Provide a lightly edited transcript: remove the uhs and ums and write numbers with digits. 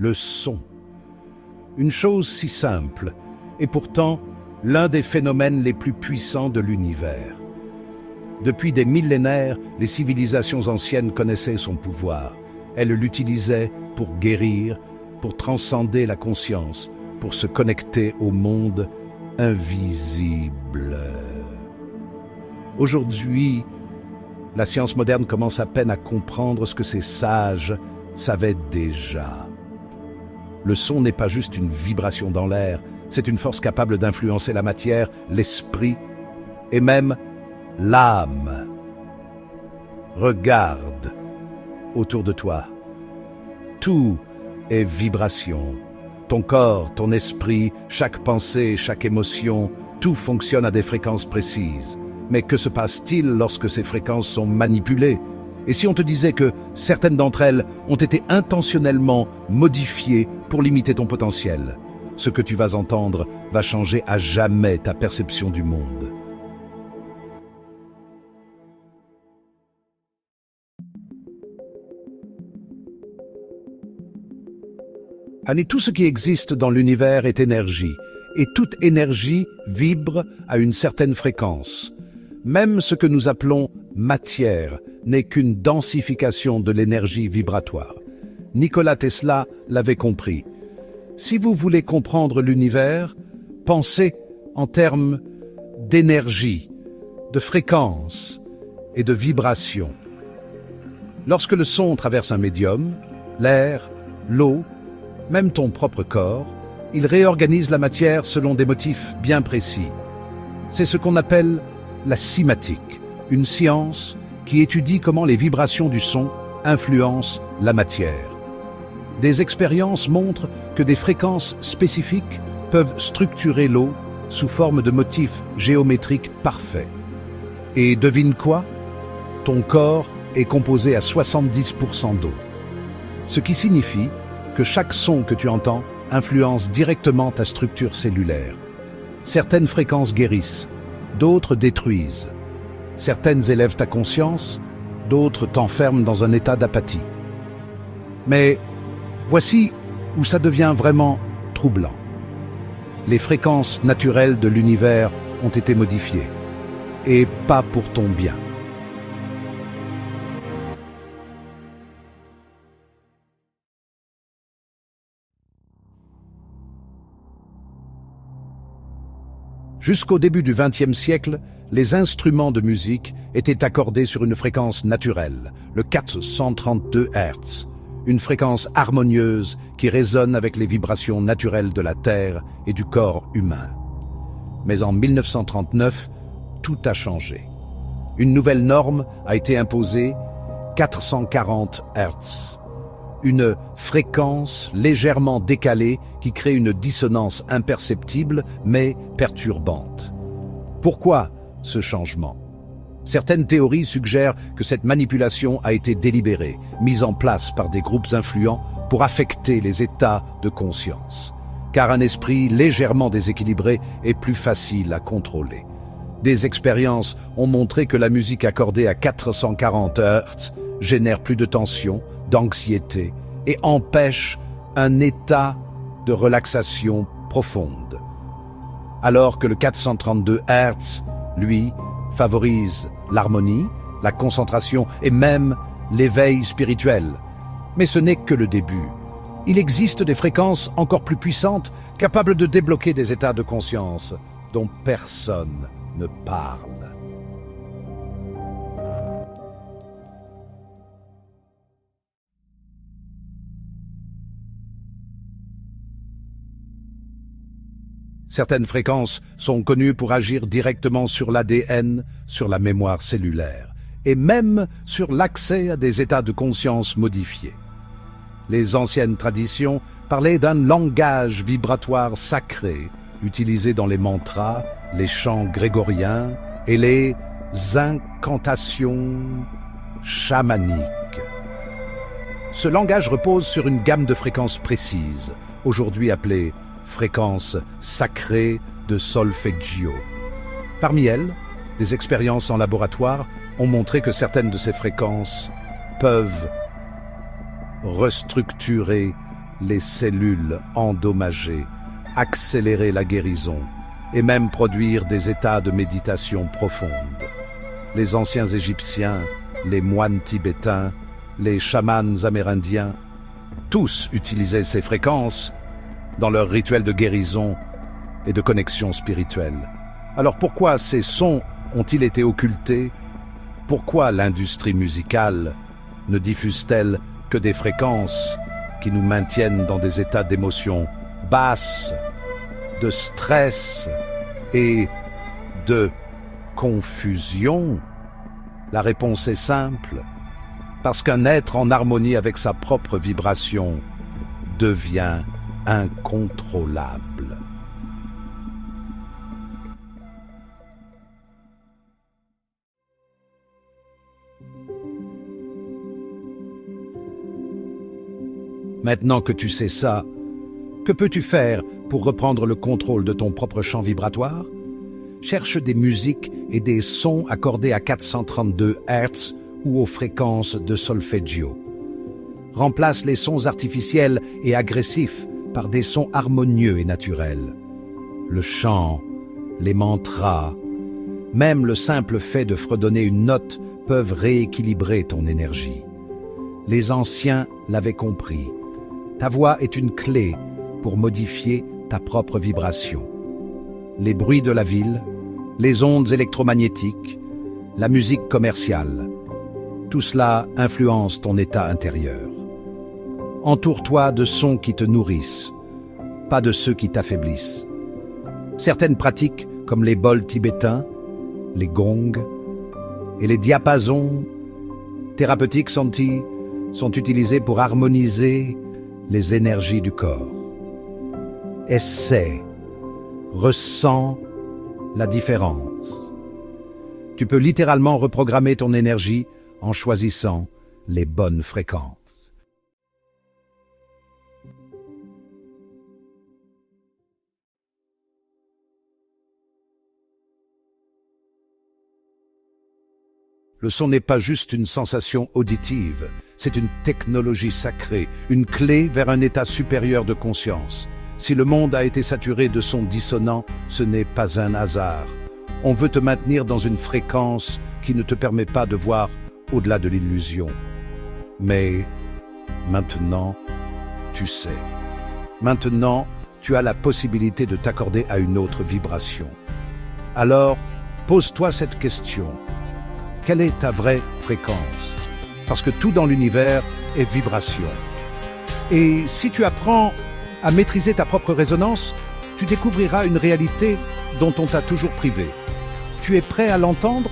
le son. Une chose si simple, et pourtant l'un des phénomènes les plus puissants de l'univers. Depuis des millénaires, les civilisations anciennes connaissaient son pouvoir. Elles l'utilisaient pour guérir, pour transcender la conscience, pour se connecter au monde invisible. Aujourd'hui, la science moderne commence à peine à comprendre ce que ces sages savaient déjà. Le son n'est pas juste une vibration dans l'air, c'est une force capable d'influencer la matière, l'esprit et même l'âme. Regarde autour de toi. Tout est vibration. Ton corps, ton esprit, chaque pensée, chaque émotion, tout fonctionne à des fréquences précises. Mais que se passe-t-il lorsque ces fréquences sont manipulées? Et si on te disait que certaines d'entre elles ont été intentionnellement modifiées pour limiter ton potentiel? Ce que tu vas entendre va changer à jamais ta perception du monde. Annie, tout ce qui existe dans l'univers est énergie, et toute énergie vibre à une certaine fréquence. Même ce que nous appelons matière n'est qu'une densification de l'énergie vibratoire. Nikola Tesla l'avait compris. Si vous voulez comprendre l'univers, pensez en termes d'énergie, de fréquence et de vibration. Lorsque le son traverse un médium, l'air, l'eau, même ton propre corps, il réorganise la matière selon des motifs bien précis. C'est ce qu'on appelle la cymatique, une science qui étudie comment les vibrations du son influencent la matière. Des expériences montrent que des fréquences spécifiques peuvent structurer l'eau sous forme de motifs géométriques parfaits. Et devine quoi? Ton corps est composé à 70% d'eau. Ce qui signifie que chaque son que tu entends influence directement ta structure cellulaire. Certaines fréquences guérissent, d'autres détruisent. Certaines élèvent ta conscience, d'autres t'enferment dans un état d'apathie. Mais voici où ça devient vraiment troublant. Les fréquences naturelles de l'univers ont été modifiées, et pas pour ton bien. Jusqu'au début du XXe siècle, les instruments de musique étaient accordés sur une fréquence naturelle, le 432 Hz, une fréquence harmonieuse qui résonne avec les vibrations naturelles de la Terre et du corps humain. Mais en 1939, tout a changé. Une nouvelle norme a été imposée, 440 Hz. Une fréquence légèrement décalée qui crée une dissonance imperceptible mais perturbante. Pourquoi ce changement? Certaines théories suggèrent que cette manipulation a été délibérée, mise en place par des groupes influents pour affecter les états de conscience. Car un esprit légèrement déséquilibré est plus facile à contrôler. Des expériences ont montré que la musique accordée à 440 Hz génère plus de tension, d'anxiété et empêche un état de relaxation profonde. Alors que le 432 Hz, lui, favorise l'harmonie, la concentration et même l'éveil spirituel. Mais ce n'est que le début. Il existe des fréquences encore plus puissantes, capables de débloquer des états de conscience dont personne ne parle. Certaines fréquences sont connues pour agir directement sur l'ADN, sur la mémoire cellulaire, et même sur l'accès à des états de conscience modifiés. Les anciennes traditions parlaient d'un langage vibratoire sacré, utilisé dans les mantras, les chants grégoriens et les incantations chamaniques. Ce langage repose sur une gamme de fréquences précises, aujourd'hui appelée fréquences sacrées de solfeggio. Parmi elles, des expériences en laboratoire ont montré que certaines de ces fréquences peuvent restructurer les cellules endommagées, accélérer la guérison et même produire des états de méditation profonde. Les anciens Égyptiens, les moines tibétains, les chamans amérindiens, tous utilisaient ces fréquences dans leurs rituels de guérison et de connexion spirituelle. Alors pourquoi ces sons ont-ils été occultés? Pourquoi l'industrie musicale ne diffuse-t-elle que des fréquences qui nous maintiennent dans des états d'émotion basses, de stress et de confusion? La réponse est simple, parce qu'un être en harmonie avec sa propre vibration devient incontrôlable. Maintenant que tu sais ça, que peux-tu faire pour reprendre le contrôle de ton propre champ vibratoire? Cherche des musiques et des sons accordés à 432 Hz ou aux fréquences de solfeggio. Remplace les sons artificiels et agressifs par des sons harmonieux et naturels. Le chant, les mantras, même le simple fait de fredonner une note peuvent rééquilibrer ton énergie. Les anciens l'avaient compris. Ta voix est une clé pour modifier ta propre vibration. Les bruits de la ville, les ondes électromagnétiques, la musique commerciale, tout cela influence ton état intérieur. Entoure-toi de sons qui te nourrissent, pas de ceux qui t'affaiblissent. Certaines pratiques, comme les bols tibétains, les gongs et les diapasons thérapeutiques sont utilisées pour harmoniser les énergies du corps. Essaie, ressens la différence. Tu peux littéralement reprogrammer ton énergie en choisissant les bonnes fréquences. Le son n'est pas juste une sensation auditive, c'est une technologie sacrée, une clé vers un état supérieur de conscience. Si le monde a été saturé de sons dissonants, ce n'est pas un hasard. On veut te maintenir dans une fréquence qui ne te permet pas de voir au-delà de l'illusion. Mais maintenant, tu sais. Maintenant, tu as la possibilité de t'accorder à une autre vibration. Alors, pose-toi cette question. Quelle est ta vraie fréquence? Parce que tout dans l'univers est vibration. Et si tu apprends à maîtriser ta propre résonance, tu découvriras une réalité dont on t'a toujours privé. Tu es prêt à l'entendre?